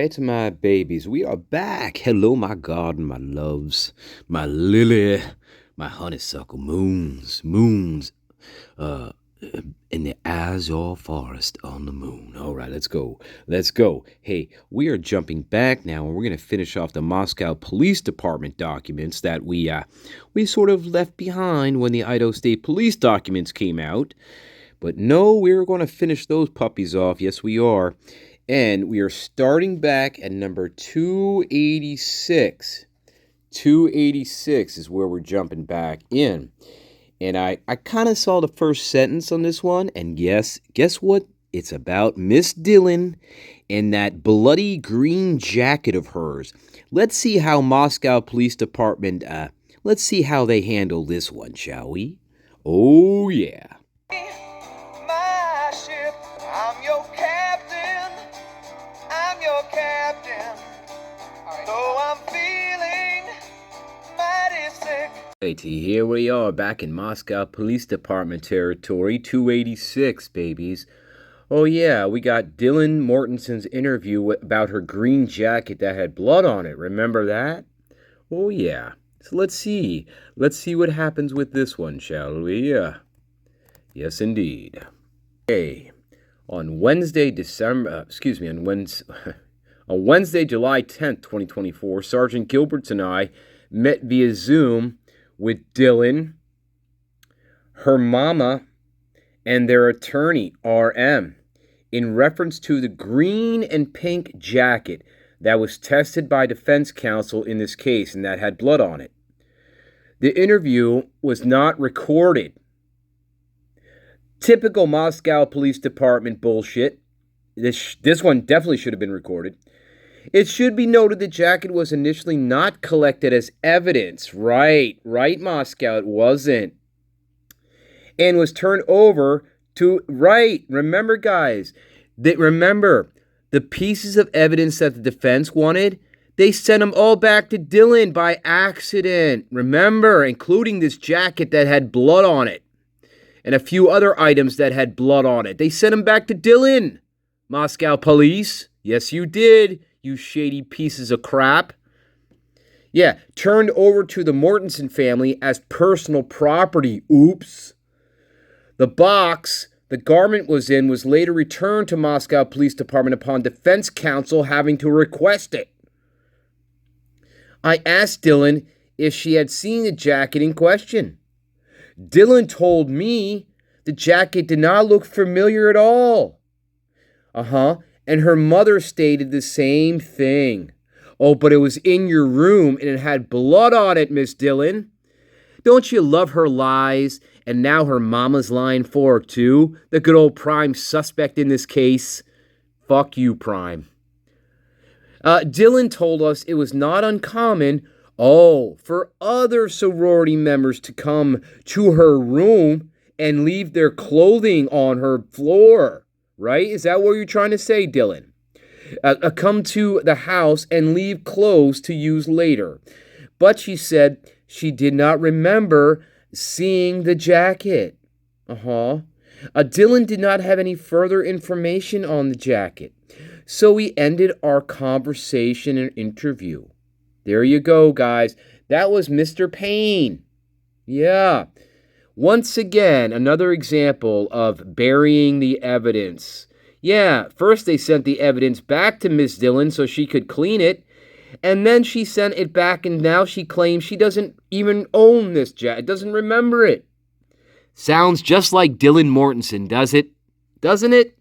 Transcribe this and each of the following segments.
right, my babies, we are back. Hello, my garden, my loves, my lily, my honeysuckle moons, uh, in the azure forest on the moon. All right, let's go. Hey, we are jumping back now, and we're gonna finish off the Moscow Police Department documents that we sort of left behind when the Idaho State Police documents came out. But no, we're going to finish those puppies off. Yes, we are. And we are starting back at number 286. 286 is where we're jumping back in. And I kind of saw the first sentence on this one. And yes, guess what? It's about Miss Dillon and that bloody green jacket of hers. Let's see how Moscow Police Department, let's see how they handle this one, shall we? Oh, yeah. I'm your captain, so I'm feeling mighty sick. Hey, here we are back in Moscow Police Department territory, 286, babies. Oh yeah, we got Dylan Mortensen's interview about her green jacket that had blood on it. Remember that? Oh yeah. So let's see what happens with this one, shall we? Yes, indeed. Okay. On Wednesday, July 10th, 2024, Sergeant Gilberts and I met via Zoom with Dylan, her mama, and their attorney, RM, in reference to the green and pink jacket that was tested by defense counsel in this case and that had blood on it. The interview was not recorded. Typical Moscow Police Department bullshit. This one definitely should have been recorded. It should be noted the jacket was initially not collected as evidence. Right, Moscow, it wasn't. And was turned over to, remember guys, remember the pieces of evidence that the defense wanted, they sent them all back to Dylan by accident. Remember, including this jacket that had blood on it. And a few other items that had blood on it. They sent them back to Dylan. Moscow police. Yes, you did, you shady pieces of crap. Yeah, turned over to the Mortensen family as personal property. Oops. The box the garment was in was later returned to Moscow Police Department upon defense counsel having to request it. I asked Dylan if she had seen the jacket in question. Dylan told me the jacket did not look familiar at all. And her mother stated the same thing. Oh, but it was in your room and it had blood on it, Miss Dillon. Don't you love her lies? And now her mama's lying for her too? The good old prime suspect in this case. Fuck you, Prime. Dylan told us it was not uncommon for other sorority members to come to her room and leave their clothing on her floor, right? Is that what you're trying to say, Dylan? Come to the house and leave clothes to use later. But she said she did not remember seeing the jacket. Dylan did not have any further information on the jacket. So we ended our conversation and interview. There you go, guys. That was Mr. Payne. Yeah. Once again, another example of burying the evidence. Yeah, first they sent the evidence back to Miss Dillon so she could clean it, and then she sent it back, and now she claims she doesn't even own this jacket, doesn't remember it. Sounds just like Dylan Mortensen, does it? Doesn't it?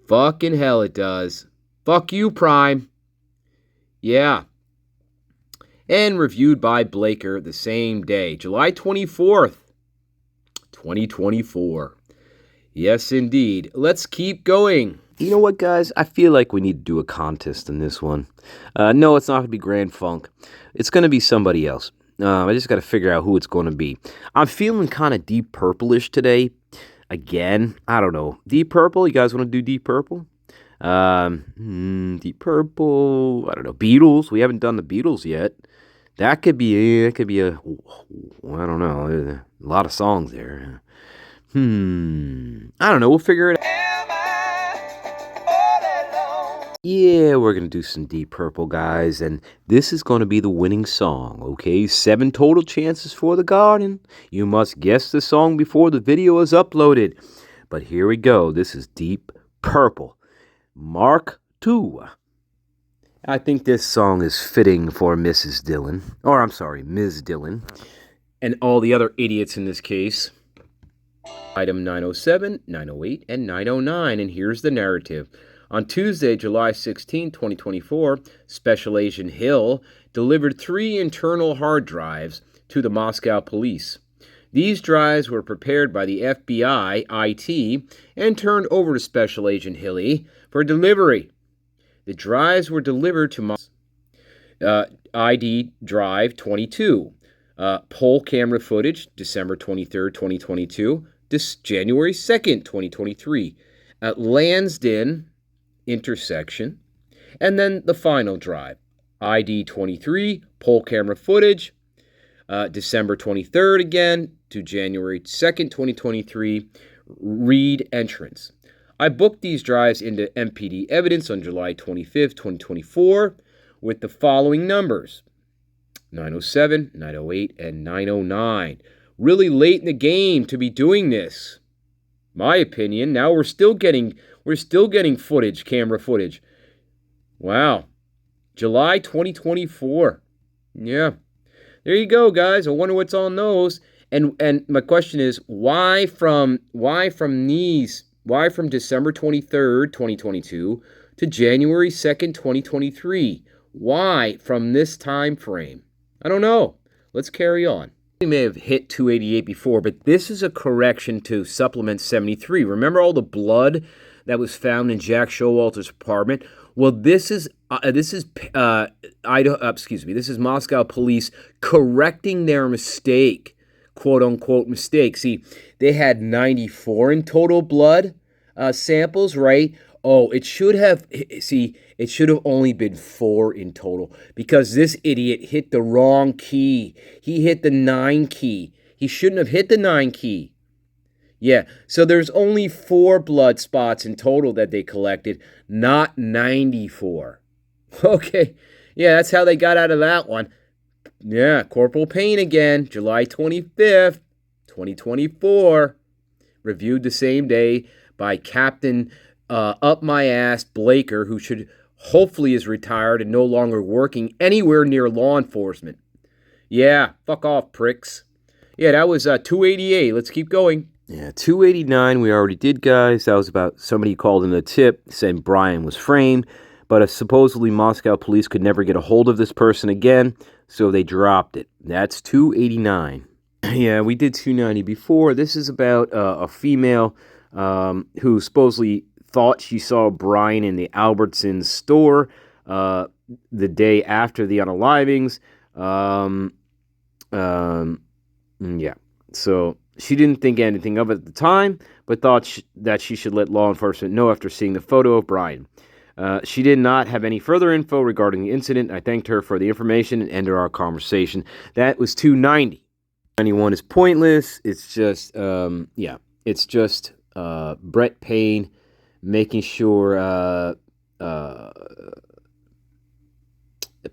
Fucking hell it does. Fuck you, Prime. Yeah. And reviewed by Blaker the same day, July 24th, 2024. Yes, indeed. Let's keep going. You know what, guys? I feel like we need to do a contest in this one. No, it's not going to be Grand Funk. It's going to be somebody else. I just got to figure out who it's going to be. I'm feeling kind of Deep Purple-ish today. Again, I don't know. Deep Purple? You guys want to do Deep Purple? Deep Purple. I don't know. Beatles. We haven't done the Beatles yet. That could be a, I don't know, a lot of songs there. I don't know, we'll figure it out. Yeah, we're going to do some Deep Purple, guys, and this is going to be the winning song, okay? 7 total chances for the garden. You must guess the song before the video is uploaded. But here we go. This is Deep Purple, Mark II. I think this song is fitting for Mrs. Dillon, or I'm sorry, Ms. Dillon, and all the other idiots in this case. Item 907, 908, and 909, and here's the narrative. On Tuesday, July 16, 2024, Special Agent Hill delivered 3 internal hard drives to the Moscow police. These drives were prepared by the FBI IT and turned over to Special Agent Hilly for delivery. The drives were delivered to ID Drive 22. Poll camera footage, December 23, 2022, January 2nd, 2023. At Lansdowne intersection, and then the final drive, ID 23, poll camera footage, December 23rd again to January 2nd, 2023, Reed entrance. I booked these drives into MPD evidence on July 25th, 2024 with the following numbers: 907, 908, and 909. Really late in the game to be doing this. My opinion. Now we're still getting footage, camera footage. Wow. July 2024. Yeah. There you go, guys. I wonder what's on those. And my question is, why from December 23rd, 2022 to January 2nd, 2023? Why from this time frame? I don't know. Let's carry on. We may have hit 288 before, but this is a correction to Supplement 73. Remember all the blood that was found in Jack Showalter's apartment? Well, this is Idaho. This is Moscow police correcting their mistake, quote unquote mistake. See, they had 94 in total blood samples, right? Oh, it should have only been 4 in total because this idiot hit the wrong key. He hit the 9 key. He shouldn't have hit the 9 key. Yeah, so there's only 4 blood spots in total that they collected, not 94. Okay, yeah, that's how they got out of that one. Yeah, Corporal Payne again, July 25th, 2024. Reviewed the same day by Captain Up My Ass Blaker, who should hopefully is retired and no longer working anywhere near law enforcement. Yeah, fuck off, pricks. Yeah, that was 288. Let's keep going. Yeah, 289 we already did, guys. That was about somebody called in a tip saying Brian was framed, but supposedly Moscow police could never get a hold of this person again, so they dropped it. That's 289. Yeah, we did 290 before. This is about a female who supposedly thought she saw Brian in the Albertsons store the day after the unalivings. Yeah, so she didn't think anything of it at the time, but thought that she should let law enforcement know after seeing the photo of Brian. She did not have any further info regarding the incident. I thanked her for the information and ended our conversation. That was 290. 91 is pointless. It's just, it's just Brett Payne making sure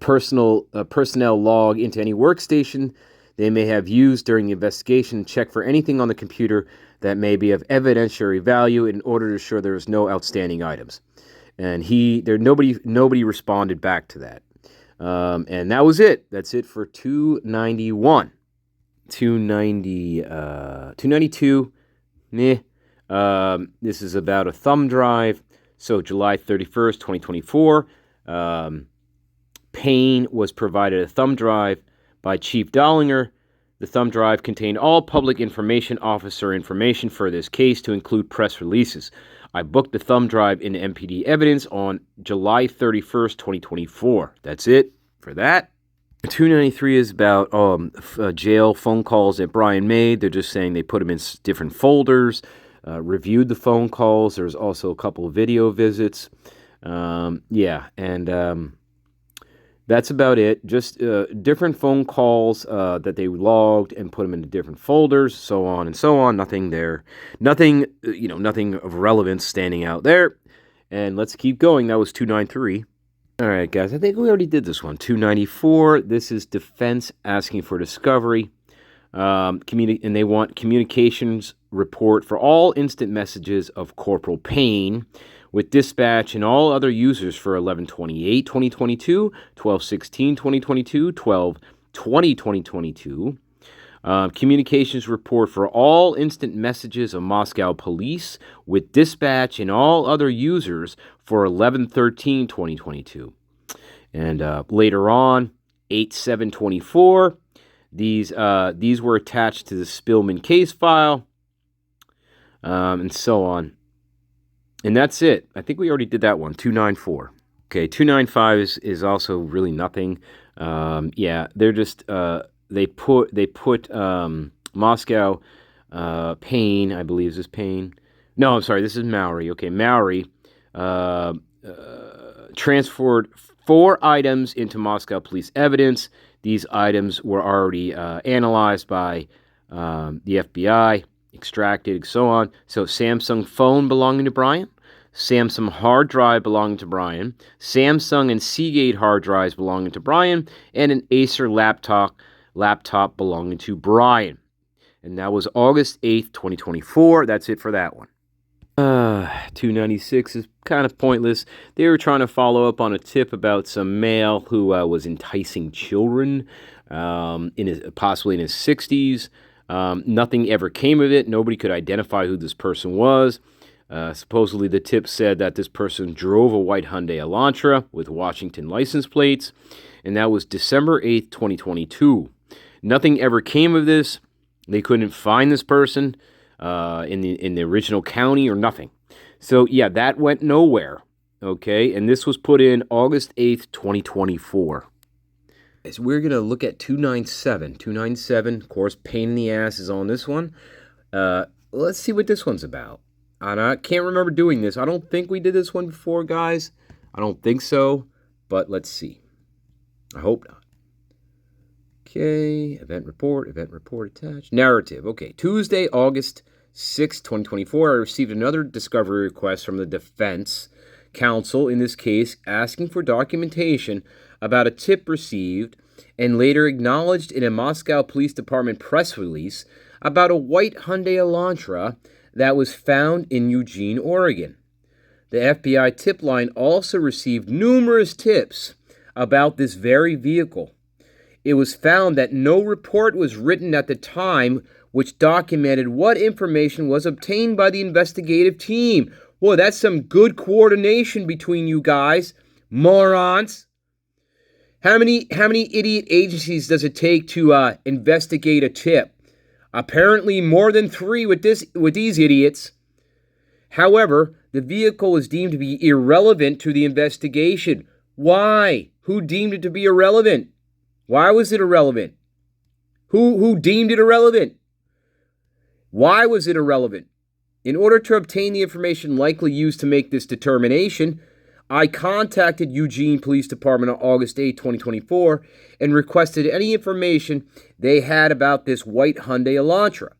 personnel log into any workstation they may have used during the investigation, check for anything on the computer that may be of evidentiary value in order to ensure there is no outstanding items. And nobody responded back to that. And that was it. That's it for 291. 292. Meh. This is about a thumb drive. So July 31st, 2024. Payne was provided a thumb drive by Chief Dollinger. The thumb drive contained all public information officer information for this case, to include press releases. I booked the thumb drive in MPD evidence on July 31st, 2024. That's it for that. 293 is about jail phone calls that Brian made. They're just saying they put them in different folders. Reviewed the phone calls. There's also a couple of video visits. That's about it. Just different phone calls that they logged and put them into different folders, so on and so on. Nothing there. Nothing of relevance standing out there. And let's keep going. That was 293. All right, guys, I think we already did this one. 294. This is defense asking for discovery. And they want communications report for all instant messages of Corporal Payne with dispatch and all other users for 11/28/2022, 12/16/2022, 12/20/2022. Communications report for all instant messages of Moscow police with dispatch and all other users for 11/13/2022. And later on, 8/7/24. These were attached to the Spillman case file, and so on. And that's it. I think we already did that one, 294. Okay, 295 is also really nothing. Yeah, they're just they put Moscow Payne, I believe. Is this Payne? No, I'm sorry. This is Mowry. Okay, Mowry transferred 4 items into Moscow police evidence. These items were already analyzed by the FBI, extracted, and so on. So Samsung phone belonging to Brian, Samsung hard drive belonging to Brian, Samsung and Seagate hard drives belonging to Brian, and an Acer laptop belonging to Brian. And that was August 8th, 2024. That's it for that one. 296 is kind of pointless. They were trying to follow up on a tip about some male who was enticing children, possibly in his 60s. Nothing ever came of it. Nobody could identify who this person was. Supposedly, the tip said that this person drove a white Hyundai Elantra with Washington license plates, and that was December 8th, 2022. Nothing ever came of this. They couldn't find this person in the original county or nothing. So, yeah, that went nowhere, okay? And this was put in August 8th, 2024. So we're going to look at 297. 297, of course, pain in the ass is on this one. Let's see what this one's about. And I can't remember doing this. I don't think we did this one before, guys. I don't think so, but let's see. I hope not. Okay, event report attached. Narrative. Okay, Tuesday, August 6, 2024, I received another discovery request from the defense counsel, in this case, asking for documentation about a tip received and later acknowledged in a Moscow Police Department press release about a white Hyundai Elantra that was found in Eugene, Oregon. The FBI tip line also received numerous tips about this very vehicle. It was found that no report was written at the time which documented what information was obtained by the investigative team. Boy, that's some good coordination between you guys, morons. How many idiot agencies does it take to investigate a tip? Apparently more than 3 with these idiots. However, the vehicle was deemed to be irrelevant to the investigation. Why? Who deemed it to be irrelevant? Why was it irrelevant? Who deemed it irrelevant? Why was it irrelevant? In order to obtain the information likely used to make this determination, I contacted Eugene Police Department on August 8, 2024, and requested any information they had about this white Hyundai Elantra.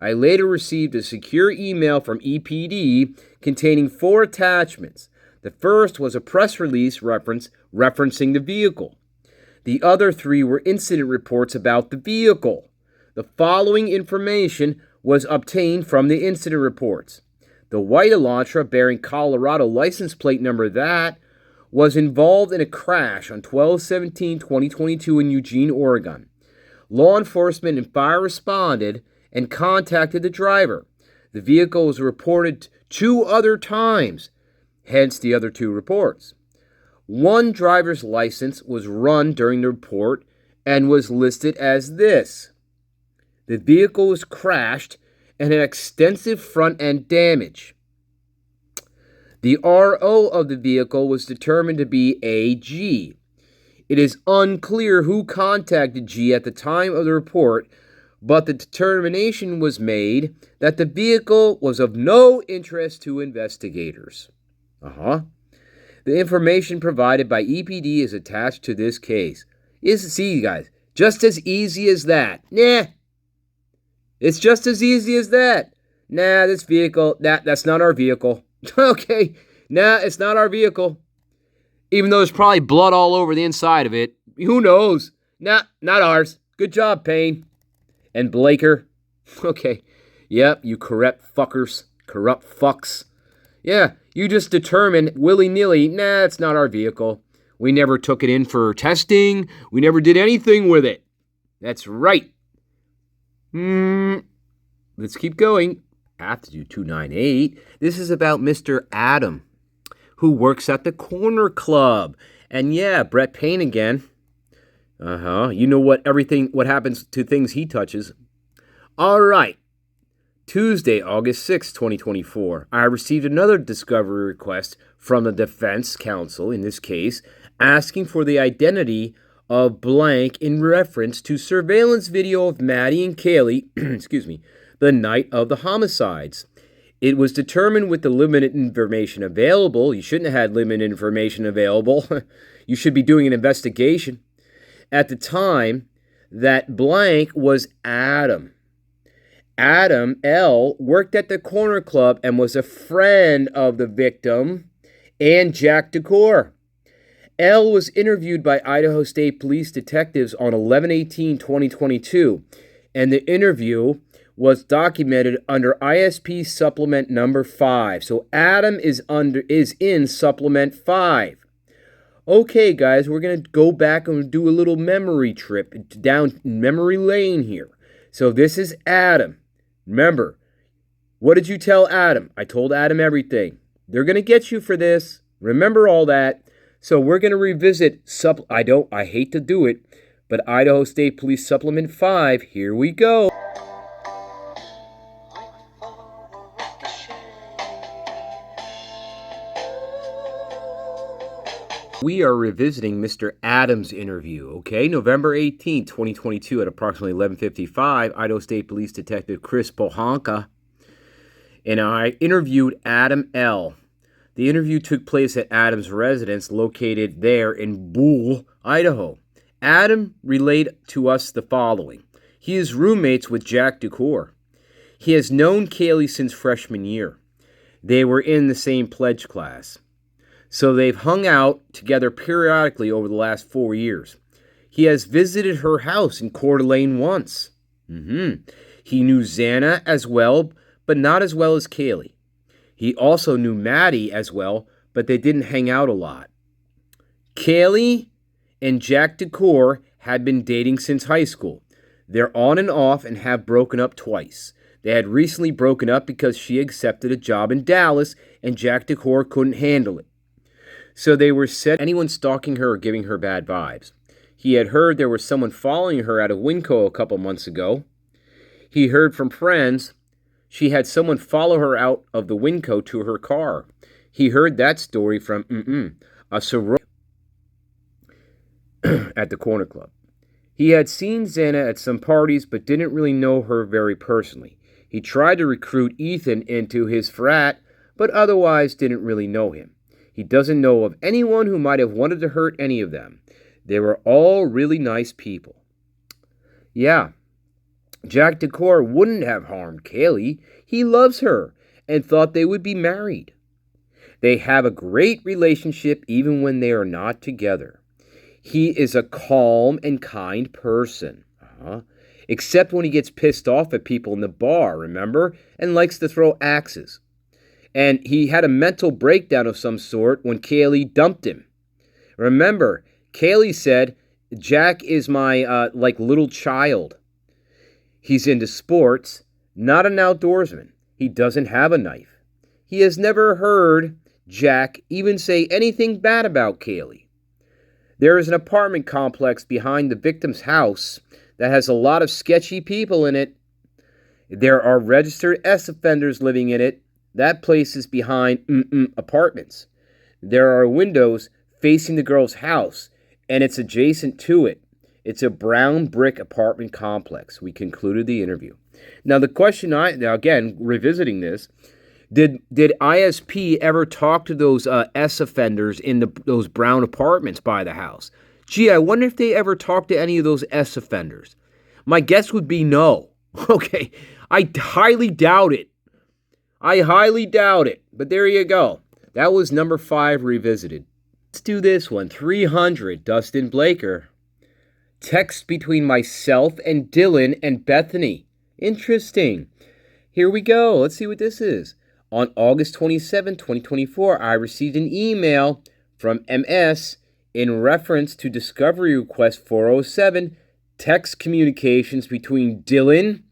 I later received a secure email from EPD containing 4 attachments. The first was a press release referencing the vehicle. The other 3 were incident reports about the vehicle. The following information was obtained from the incident reports. The white Elantra, bearing Colorado license plate number that, was involved in a crash on 12/17/2022 in Eugene, Oregon. Law enforcement and fire responded and contacted the driver. The vehicle was reported 2 other times, hence the other 2 reports. One driver's license was run during the report and was listed as this. The vehicle was crashed and had extensive front-end damage. The RO of the vehicle was determined to be AG. It is unclear who contacted G at the time of the report, but the determination was made that the vehicle was of no interest to investigators. The information provided by EPD is attached to this case. See, guys, just as easy as that. Nah. It's just as easy as that. Nah, this vehicle, that's not our vehicle. Okay, Nah, it's not our vehicle. Even though there's probably blood all over the inside of it. Who knows? Nah, not ours. Good job, Payne. And Blaker. Okay. Yep, you corrupt fuckers. Corrupt fucks. Yeah, you just determined willy-nilly, nah, it's not our vehicle. We never took it in for testing. We never did anything with it. That's right. Let's keep going. Have to do 298. This is about Mr. Adam, who works at the Corner Club. And yeah, Brett Payne again. You know what happens to things he touches. All right. Tuesday, August 6, 2024, I received another discovery request from the defense counsel, in this case, asking for the identity of blank in reference to surveillance video of Maddie and Kaylee, the night of the homicides. It was determined with the limited information available. You shouldn't have had limited information available. You should be doing an investigation. At the time, that blank was Adam. Adam L. worked at the Corner Club and was a friend of the victim and Jack Decor. L. was interviewed by Idaho State Police detectives on 11/18/2022, and the interview was documented under ISP Supplement Number 5. So Adam is in Supplement 5. Okay, guys, we're going to go back and do a little memory trip down memory lane here. So this is Adam. Remember, what did you tell Adam? I told Adam everything. They're going to get you for this. Remember all that. So we're going to revisit I hate to do it, but Idaho State Police Supplement 5. Here we go. We are revisiting Mr. Adams' interview, okay? November 18, 2022 at approximately 11:55, Idaho State Police Detective Chris Pohanka and I interviewed Adam L. The interview took place at Adams' residence located there in Boole, Idaho. Adam relayed to us the following. He is roommates with Jack Decor. He has known Kaylee since freshman year. They were in the same pledge class. So they've hung out together periodically over the last 4 years. He has visited her house in Coeur d'Alene once. He knew Xana as well, but not as well as Kaylee. He also knew Maddie as well, but they didn't hang out a lot. Kaylee and Jack Decor had been dating since high school. They're on and off and have broken up twice. They had recently broken up because she accepted a job in Dallas and Jack Decor couldn't handle it. So they were said anyone stalking her or giving her bad vibes. He had heard there was someone following her out of Winco a couple months ago. He heard from friends she had someone follow her out of the Winco to her car. He heard that story from a sorority at the Corner Club. He had seen Xana at some parties but didn't really know her very personally. He tried to recruit Ethan into his frat but otherwise didn't really know him. He doesn't know of anyone who might have wanted to hurt any of them. They were all really nice people. Yeah, Jack Decor wouldn't have harmed Kaylee. He loves her and thought they would be married. They have a great relationship even when they are not together. He is a calm and kind person. Except when he gets pissed off at people in the bar, remember? And likes to throw axes. And he had a mental breakdown of some sort when Kaylee dumped him. Remember, Kaylee said, Jack is my, little child. He's into sports, not an outdoorsman. He doesn't have a knife. He has never heard Jack even say anything bad about Kaylee. There is an apartment complex behind the victim's house that has a lot of sketchy people in it. There are registered S-offenders living in it. That place is behind apartments. There are windows facing the girl's house, and it's adjacent to it. It's a brown brick apartment complex. We concluded the interview. Now, the question now again, revisiting this, did ISP ever talk to those S-offenders in those brown apartments by the house? Gee, I wonder if they ever talked to any of those S-offenders. My guess would be no. Okay, I highly doubt it. But there you go. That was number 5 revisited. Let's do this one. 300, Dustin Blaker. Text between myself and Dylan and Bethany. Interesting. Here we go. Let's see what this is. On August 27, 2024, I received an email from MS in reference to discovery request 407, text communications between Dylan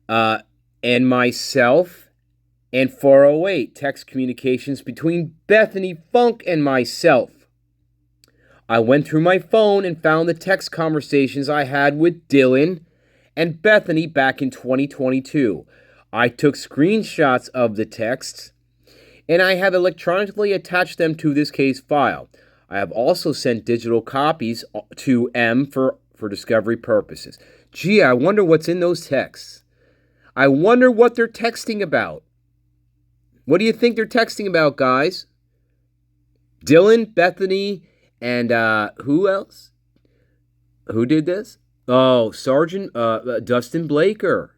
and myself, and 408, text communications between Bethany Funk and myself. I went through my phone and found the text conversations I had with Dylan and Bethany back in 2022. I took screenshots of the texts, and I have electronically attached them to this case file. I have also sent digital copies to M for discovery purposes. Gee, I wonder what's in those texts. I wonder what they're texting about. What do you think they're texting about, guys? Dylan, Bethany, and who else? Who did this? Oh, Sergeant Dustin Blaker.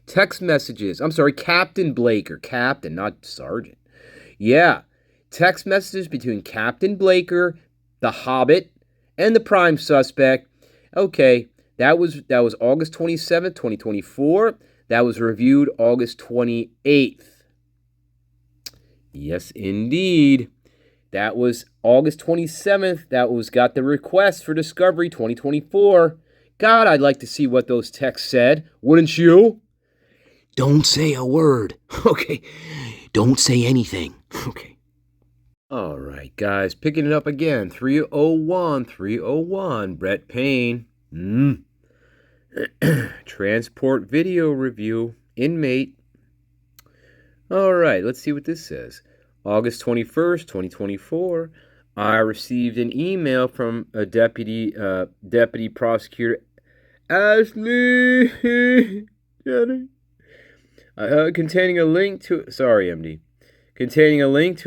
Text messages. I'm sorry, Captain Blaker. Captain, not Sergeant. Yeah. Text messages between Captain Blaker, the Hobbit, and the prime suspect. Okay, that was August 27th, 2024. That was reviewed August 28th. Yes, indeed. That was August 27th. That was got the request for discovery 2024. God, I'd like to see what those texts said. Wouldn't you? Don't say a word. Okay. Don't say anything. Okay. All right, guys. Picking it up again. 301. Brett Payne. Transport video review. Inmate. All right, let's see what this says. August 21st, 2024. I received an email from a deputy prosecutor. Ashley. Containing a link to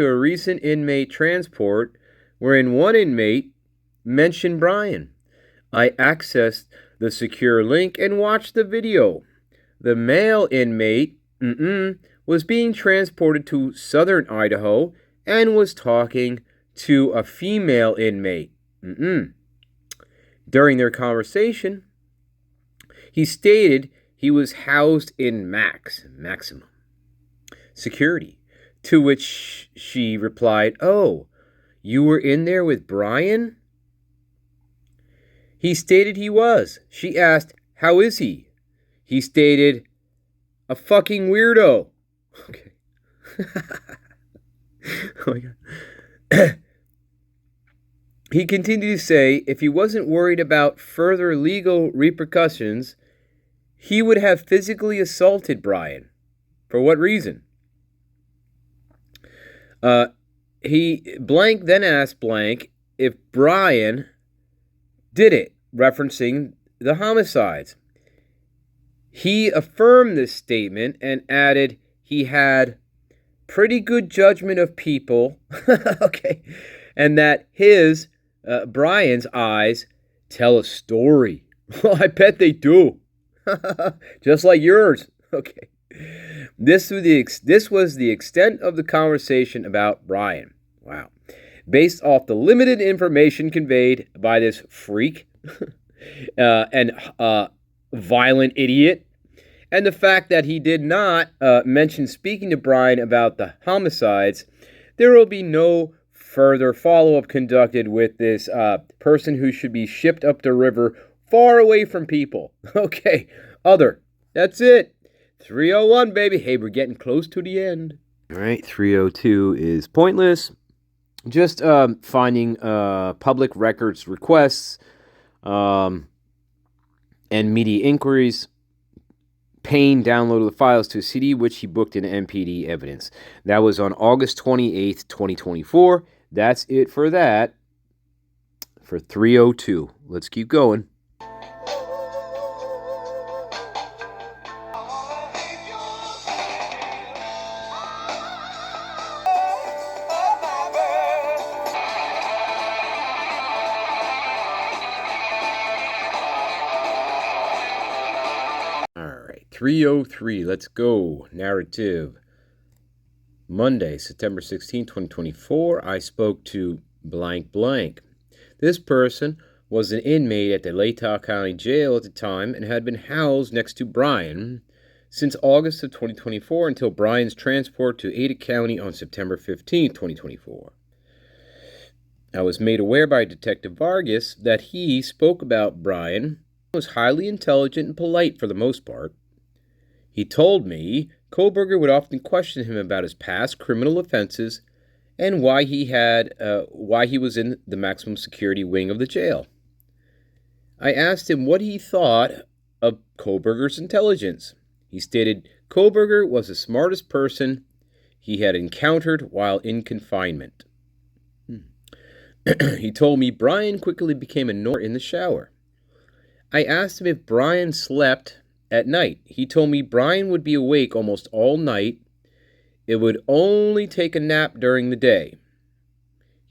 a recent inmate transport wherein one inmate mentioned Brian. I accessed the secure link and watched the video. The male inmate was being transported to southern Idaho and was talking to a female inmate. During their conversation, he stated he was housed in maximum security, to which she replied, "Oh, you were in there with Brian?" He stated he was. She asked, "How is he?" He stated, "A fucking weirdo." Okay. Oh my God. He continued to say if he wasn't worried about further legal repercussions, he would have physically assaulted Brian. For what reason? Blank then asked Blank if Brian did it, referencing the homicides. He affirmed this statement and added he had pretty good judgment of people, okay, and that his, Brian's eyes tell a story. Well, I bet they do. Just like yours. Okay. This was the extent of the conversation about Brian. Wow. Based off the limited information conveyed by this freak and violent idiot, and the fact that he did not mention speaking to Brian about the homicides, there will be no further follow-up conducted with this person who should be shipped up the river far away from people. Okay, that's it. 301, baby. Hey, we're getting close to the end. All right, 302 is pointless. Just finding public records requests and media inquiries. Payne downloaded the files to a CD, which he booked in MPD evidence. That was on August 28th, 2024. That's it for that. For 302. Let's keep going. All right, 303. Let's go. Narrative. Monday, September 16, 2024, I spoke to blank blank. This person was an inmate at the Latah County Jail at the time and had been housed next to Brian since August of 2024 until Brian's transport to Ada County on September 15, 2024. I was made aware by Detective Vargas that he spoke about Brian, was highly intelligent and polite for the most part. He told me Kohlberger would often question him about his past criminal offenses and why he was in the maximum security wing of the jail. I asked him what he thought of Kohlberger's intelligence. He stated Kohlberger was the smartest person he had encountered while in confinement. He told me Brian quickly became annoyed in the shower. I asked him if Brian slept at night. He told me Brian would be awake almost all night. It would only take a nap during the day.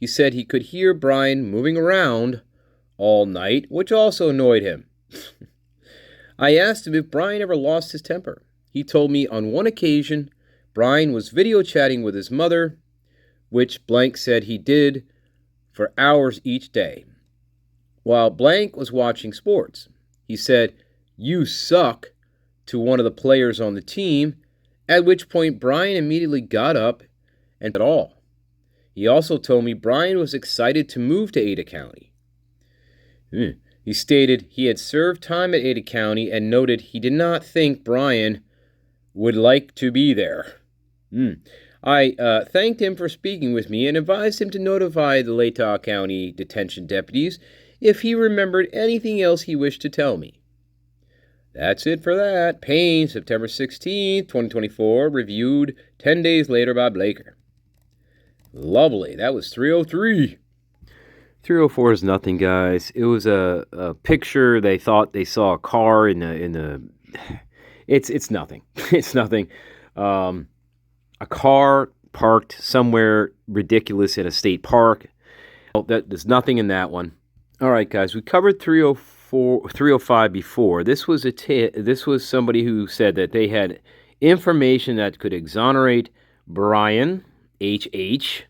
He said he could hear Brian moving around all night, which also annoyed him. I asked him if Brian ever lost his temper. He told me on one occasion Brian was video chatting with his mother, which blank said he did for hours each day, while blank was watching sports. He said, "You suck," to one of the players on the team, at which point Brian immediately got up and at all. He also told me Brian was excited to move to Ada County. He stated he had served time at Ada County and noted he did not think Brian would like to be there. I thanked him for speaking with me and advised him to notify the Latah County detention deputies if he remembered anything else he wished to tell me. That's it for that. Payne, September 16th, 2024, reviewed 10 days later by Blaker. Lovely. That was 303. 304 is nothing, guys. It was a picture. They thought they saw a car in the. It's nothing. It's nothing. A car parked somewhere ridiculous in a state park. There's nothing in that one. All right, guys. We covered 305 before. This was this was somebody who said that they had information that could exonerate Brian H.H.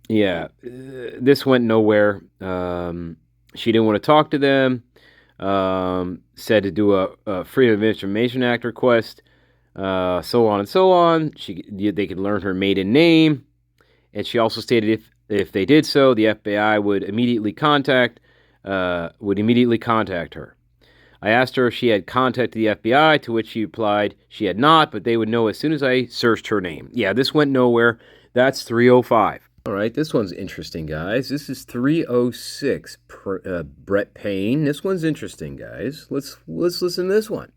This went nowhere. She didn't want to talk to them. Said to do a Freedom of Information Act request, so on and so on. They could learn her maiden name, and she also stated if they did so, the FBI would immediately contact her. I asked her if she had contacted the FBI, to which she replied she had not, but they would know as soon as I searched her name. Yeah, this went nowhere. That's 305. All right, this one's interesting, guys. This is 306, Brett Payne. This one's interesting, guys. Let's listen to this one.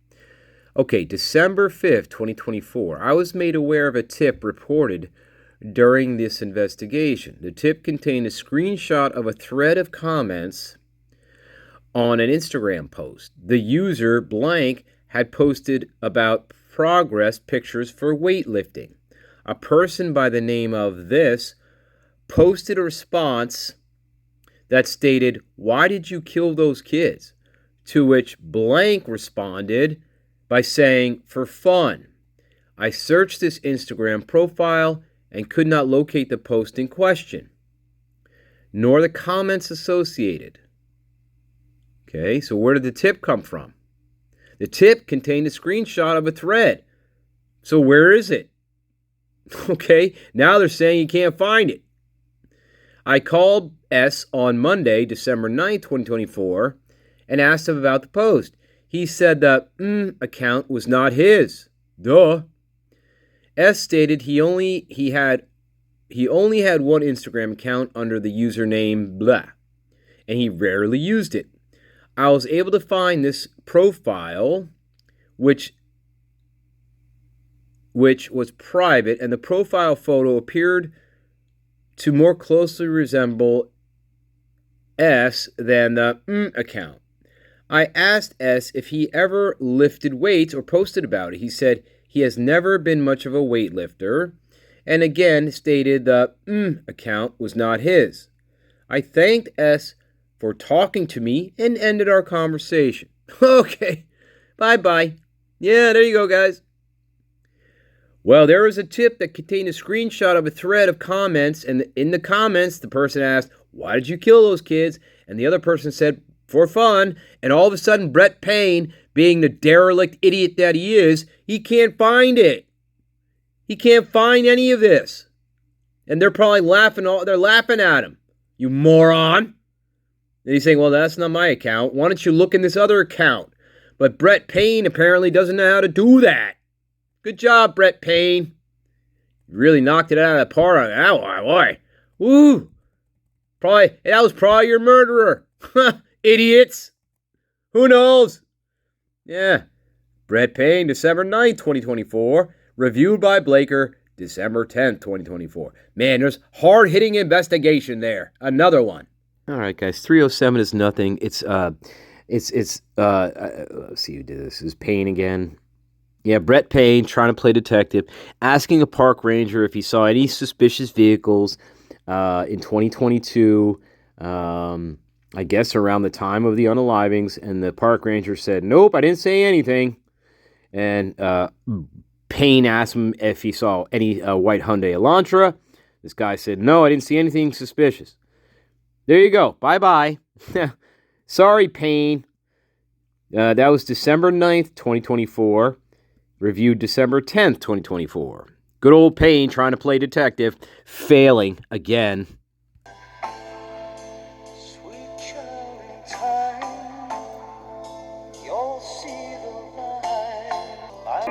Okay, December 5th, 2024. I was made aware of a tip reported during this investigation. The tip contained a screenshot of a thread of comments on an Instagram post. The user, blank, had posted about progress pictures for weightlifting. A person by the name of this posted a response that stated, "Why did you kill those kids?" To which blank responded by saying, "For fun." I searched this Instagram profile and could not locate the post in question, nor the comments associated. Okay, so where did the tip come from? The tip contained a screenshot of a thread. So where is it? Okay, now they're saying you can't find it. I called S on Monday, December 9th, 2024, and asked him about the post. He said the account was not his. Duh. S stated he only had one Instagram account under the username blah, and he rarely used it. I was able to find this profile, which was private, and the profile photo appeared to more closely resemble S than the account. I asked S if he ever lifted weights or posted about it. He said he has never been much of a weightlifter, and again stated the account was not his. I thanked S for talking to me and ended our conversation. Okay, bye-bye. Yeah, there you go, guys. Well, there was a tip that contained a screenshot of a thread of comments, and in the comments, the person asked, "Why did you kill those kids?" And the other person said, "For fun." And all of a sudden, Brett Payne, being the derelict idiot that he is, he can't find it. He can't find any of this. And they're probably laughing at him. "You moron." And he's saying, "Well, that's not my account. Why don't you look in this other account?" But Brett Payne apparently doesn't know how to do that. Good job, Brett Payne. You really knocked it out of the park on that one, boy. Woo! That was probably your murderer. Idiots. Who knows? Yeah. Brett Payne, December 9th, 2024. Reviewed by Blaker, December 10th, 2024. Man, there's hard-hitting investigation there. Another one. All right, guys. 307 is nothing. Let's see who did this. This is Payne again. Yeah, Brett Payne, trying to play detective, asking a park ranger if he saw any suspicious vehicles in 2022, I guess around the time of the unalivings, and the park ranger said, "Nope, I didn't say anything." And Payne asked him if he saw any white Hyundai Elantra. This guy said, "No, I didn't see anything suspicious." There you go. Bye-bye. Sorry, Payne. That was December 9th, 2024. Reviewed December 10th, 2024. Good old Payne trying to play detective, failing again. Sweet child in time, you'll see the light.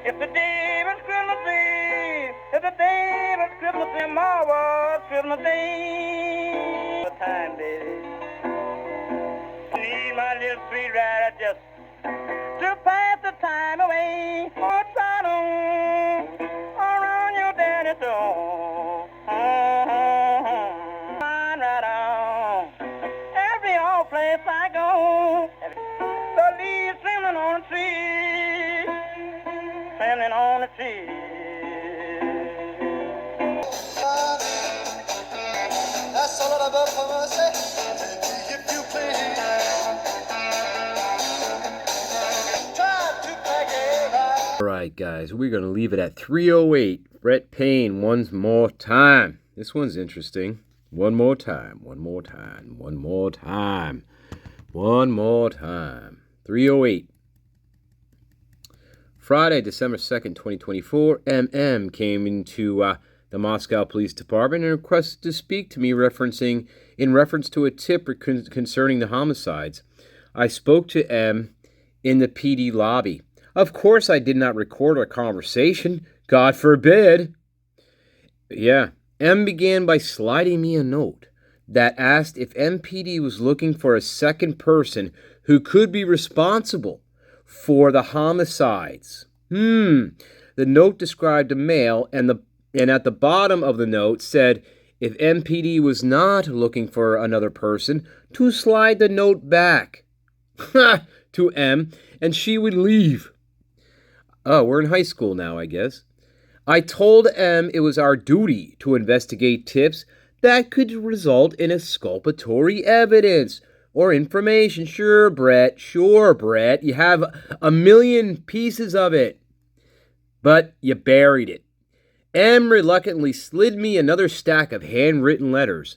If the day was Christmas Eve, if the day was Christmas Eve, tomorrow was Christmas Day. The time, baby. See my little sweet rider just to pass the time away. What's that on around your daddy's door? Right on every old place I go. The leaves trembling on the tree, trembling on the tree. That's a little bit for mercy, if you please. All right, guys, we're going to leave it at 308. Brett Payne, one more time. This one's interesting. One more time. 308. Friday, December 2nd, 2024, MM came into the Moscow Police Department and requested to speak to me in reference to a tip concerning the homicides. I spoke to M in the PD lobby. Of course, I did not record our conversation. God forbid. Yeah. M began by sliding me a note that asked if MPD was looking for a second person who could be responsible for the homicides. The note described a male, and at the bottom of the note said if MPD was not looking for another person, to slide the note back to M, and she would leave. Oh, we're in high school now, I guess. I told M it was our duty to investigate tips that could result in exculpatory evidence or information. Sure, Brett. You have a million pieces of it. But you buried it. M reluctantly slid me another stack of handwritten letters.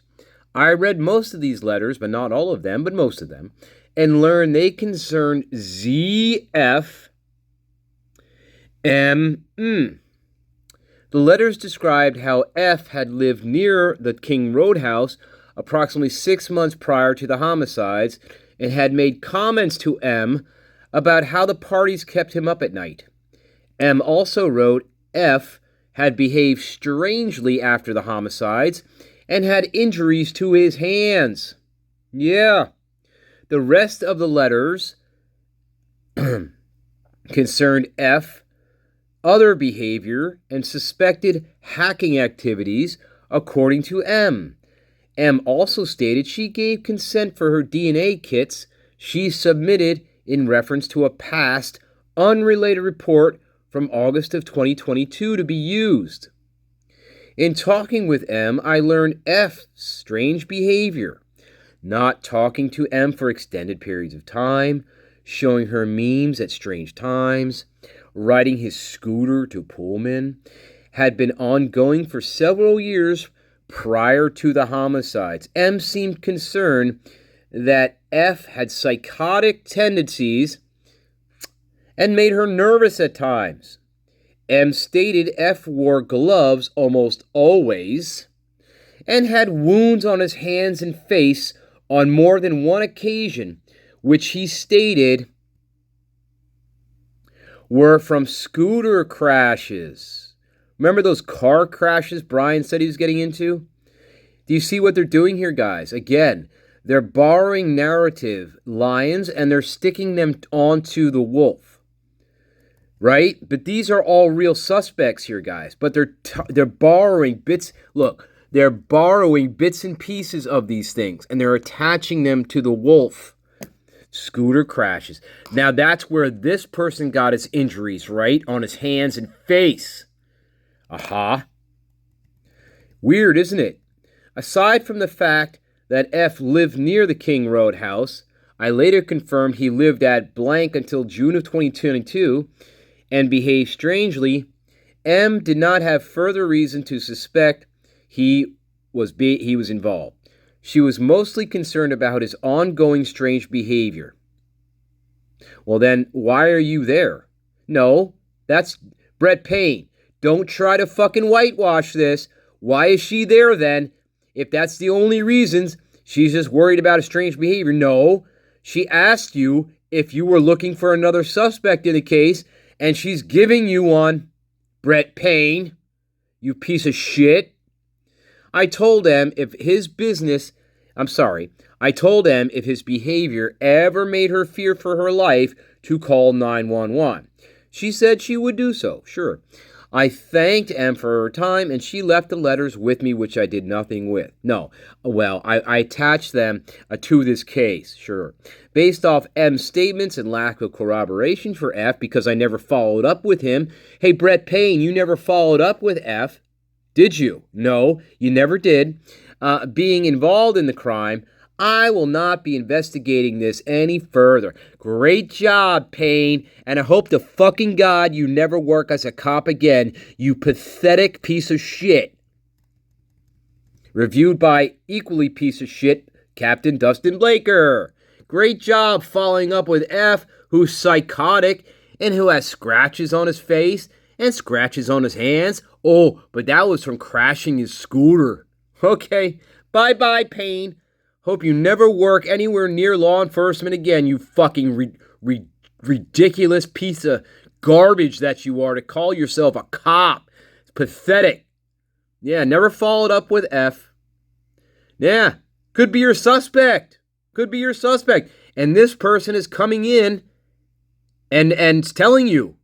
I read most of these letters, but not all of them, but most of them, and learned they concerned ZF. The letters described how F had lived near the King Roadhouse approximately 6 months prior to the homicides and had made comments to M about how the parties kept him up at night. M also wrote F had behaved strangely after the homicides and had injuries to his hands. Yeah. The rest of the letters concerned F, other behavior, and suspected hacking activities, according to M. M also stated she gave consent for her DNA kits she submitted in reference to a past, unrelated report from August of 2022 to be used. In talking with M, I learned F's strange behavior, not talking to M for extended periods of time, showing her memes at strange times, riding his scooter to Pullman had been ongoing for several years prior to the homicides. M seemed concerned that F had psychotic tendencies and made her nervous at times. M stated F wore gloves almost always and had wounds on his hands and face on more than one occasion, which he stated were from scooter crashes. Remember those car crashes Brian said he was getting into? Do you see what they're doing here, guys? Again, they're borrowing narrative lines and they're sticking them onto the wolf. Right? But these are all real suspects here, guys. But they're borrowing bits. Look, they're borrowing bits and pieces of these things and they're attaching them to the wolf. Scooter crashes. Now that's where this person got his injuries, right? On his hands and face. Aha. Weird, isn't it? Aside from the fact that F lived near the King Road house, I later confirmed he lived at blank until June of 2022 and behaved strangely. M did not have further reason to suspect he was involved. She was mostly concerned about his ongoing strange behavior. Well then, why are you there? No, that's Brett Payne. Don't try to fucking whitewash this. Why is she there then? If that's the only reasons, she's just worried about his strange behavior. No, she asked you if you were looking for another suspect in the case, and she's giving you one. Brett Payne, you piece of shit. I told him if his behavior ever made her fear for her life, to call 911. She said she would do so, sure. I thanked M for her time, and she left the letters with me, which I did nothing with. No, well, I attached them to this case, sure. Based off M's statements and lack of corroboration for F, because I never followed up with him. Hey, Brett Payne, you never followed up with F, did you? No, you never did. Being involved in the crime, I will not be investigating this any further. Great job, Payne, and I hope to fucking God you never work as a cop again, you pathetic piece of shit. Reviewed by equally piece of shit, Captain Dustin Blaker. Great job following up with F, who's psychotic and who has scratches on his face and scratches on his hands. Oh, but that was from crashing his scooter. Okay, bye-bye, Payne. Hope you never work anywhere near law enforcement again, you fucking ridiculous piece of garbage that you are to call yourself a cop. It's pathetic. Yeah, never followed up with F. Yeah, could be your suspect. Could be your suspect. And this person is coming in and telling you,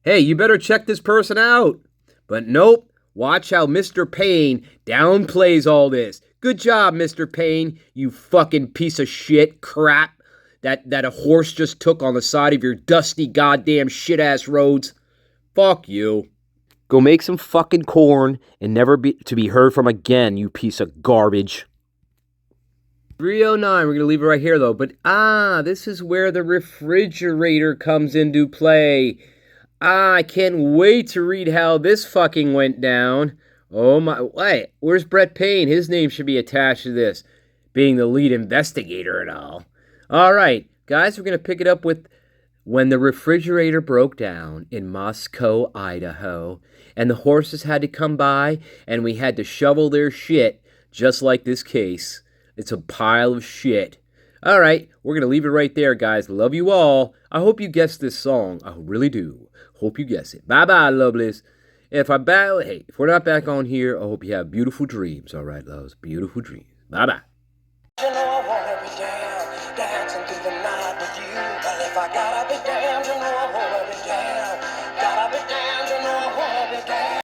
hey, you better check this person out. But nope, watch how Mr. Payne downplays all this. Good job, Mr. Payne, you fucking piece of shit crap that a horse just took on the side of your dusty goddamn shit-ass roads. Fuck you. Go make some fucking corn and never be to be heard from again, you piece of garbage. 309, we're going to leave it right here, though. But, this is where the refrigerator comes into play. I can't wait to read how this fucking went down. Oh my, wait, where's Brett Payne? His name should be attached to this, being the lead investigator and all. All right, guys, we're going to pick it up with when the refrigerator broke down in Moscow, Idaho, and the horses had to come by, and we had to shovel their shit, just like this case. It's a pile of shit. All right, we're going to leave it right there, guys. Love you all. I hope you guessed this song. I really do. Hope you guess it. Bye-bye, lovelies. If we're not back on here, I hope you have beautiful dreams. All right, loves. Beautiful dreams. Bye-bye. You know I wanna be down, dancing through the night with you. But if I gotta be down.